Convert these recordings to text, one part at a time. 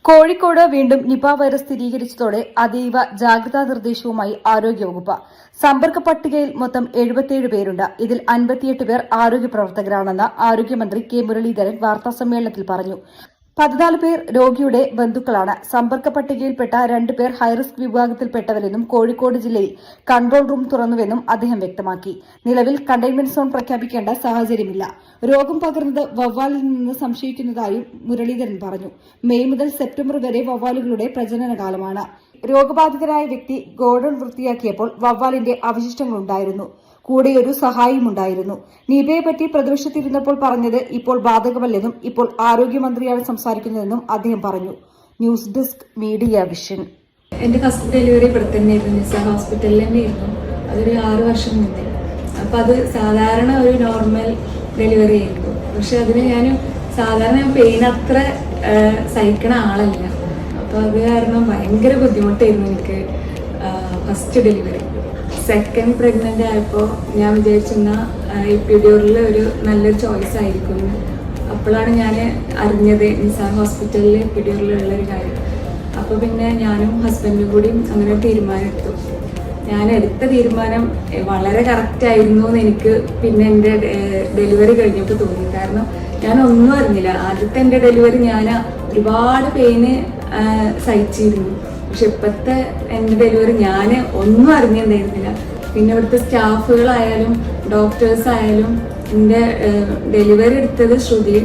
കോഴിക്കോട് വീണ്ടും Nipah virus സ്ഥിരീകരിച്ചതോടെ അതീവ ജാഗ്രതാ നിർദ്ദേശവുമായി ആരോഗ്യവകുപ്പ്. സമ്പർക്ക പട്ടികയിൽ മൊത്തം 77 പേരുണ്ട്. ഇതിൽ 58 പേർ ആരോഗ്യ പ്രവർത്തകരാണെന്ന് ആരോഗ്യമന്ത്രി കെ മുരളീധരൻ വാർത്താസമ്മേളനത്തിൽ പറഞ്ഞു. 14 പേർ രോഗിയുടെ ബന്ധുക്കളാണ്. സമ്പർക്ക പട്ടികയിൽപ്പെട്ട 2 പേർ ഹൈറിസ്ക് വിഭാഗത്തിൽപ്പെട്ടവരെന്നും കോഴിക്കോട് ജില്ലയിൽ കൺട്രോൾ റൂം തുറന്നുവെന്നും അദ്ദേഹം വ്യക്തമാക്കി. നിലവിൽ കണ്ടെയ്ൻമെന്റ് സോൺ പ്രഖ്യാപിക്കേണ്ട സാഹചര്യമില്ല. രോഗം പകർന്നത് വവ്വാലിൽ നിന്ന് സംശയിക്കുന്നതായും മുരളീധരൻ പറഞ്ഞു. മെയ് മുതൽ സെപ്റ്റംബർ വരെ വവ്വാലുകളുടെ പ്രജനനകാലമാണ്. രോഗബാധിതനായ വ്യക്തി ഗോഡൌൺ വൃത്തിയാക്കിയപ്പോൾ വവ്വാലിന്റെ അവശിഷ്ടങ്ങളുണ്ടായിരുന്നു. കൂടെയൊരു സഹായിയുമുണ്ടായിരുന്നു. നിപയെപ്പറ്റി പ്രതിപക്ഷത്തിരുന്നപ്പോൾ പറഞ്ഞത് ഇപ്പോൾ ബാധകമല്ലെന്നും ഇപ്പോൾ ആരോഗ്യമന്ത്രിയാണ് സംസാരിക്കുന്നതെന്നും അദ്ദേഹം പറഞ്ഞു. News desk media vision. എന്റെ ഫസ്റ്റ് ഡെലിവറി ഇവിടെ തന്നെയായിരുന്നു, നിസ ഹോസ്പിറ്റലിൽ തന്നെയായിരുന്നു. അതൊരു 6 വർഷം മുന്നേ. അപ്പം അത് സാധാരണ ഒരു നോർമൽ ഡെലിവറി ആയിരുന്നു. പക്ഷെ അതിന് ഞാൻ സാധാരണ പെയിൻ അത്ര സഹിക്കണ ആളല്ല. അപ്പോൾ അത് കാരണം ഭയങ്കര ബുദ്ധിമുട്ടായിരുന്നു എനിക്ക് ഫസ്റ്റ് ഡെലിവറി. സെക്കൻഡ് പ്രഗ്നൻ്റ് ആയപ്പോൾ ഞാൻ വിചാരിച്ചിരുന്ന എപ്പിഡ്യൂറൽ ഒരു നല്ലൊരു ചോയ്സ് ആയിരിക്കും. അപ്പോഴാണ് ഞാൻ അറിഞ്ഞത് നിസാർ ഹോസ്പിറ്റലിൽ എപ്പിഡ്യൂറലുള്ളൊരു കാര്യം. അപ്പോൾ പിന്നെ ഞാനും ഹസ്ബൻഡും കൂടി അങ്ങനെ തീരുമാനമെടുത്തു. ഞാൻ എടുത്ത തീരുമാനം വളരെ കറക്റ്റായിരുന്നു എന്ന് എനിക്ക് പിന്നെ എൻ്റെ ഡെലിവറി കഴിഞ്ഞപ്പോൾ തോന്നി. കാരണം ഞാൻ ഒന്നും അറിഞ്ഞില്ല. ആദ്യത്തെ എൻ്റെ ഡെലിവറി ഞാൻ ഒരുപാട് പെയിന് സഹിച്ചിരുന്നു. പക്ഷെ ഇപ്പോഴത്തെ എൻ്റെ ഡെലിവറി ഞാൻ ഒന്നും അറിഞ്ഞിട്ടുണ്ടായിരുന്നില്ല. പിന്നെ ഇവിടുത്തെ സ്റ്റാഫുകളായാലും ഡോക്ടേഴ്സ് ആയാലും എൻ്റെ ഡെലിവറി എടുത്തത് ശ്രുതി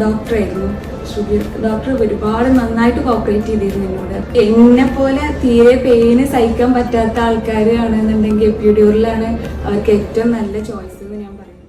ഡോക്ടറായിരുന്നു. ശ്രുതി ഡോക്ടർ ഒരുപാട് നന്നായിട്ട് കോപ്പറേറ്റ് ചെയ്തിരുന്നു എന്നോട്. എന്നെ പോലെ തീരെ പെയിന് സഹിക്കാൻ പറ്റാത്ത ആൾക്കാരാണെന്നുണ്ടെങ്കിൽ എപ്പിഡ്യൂറലാണ് അവർക്ക് ഏറ്റവും നല്ല ചോയ്സ്.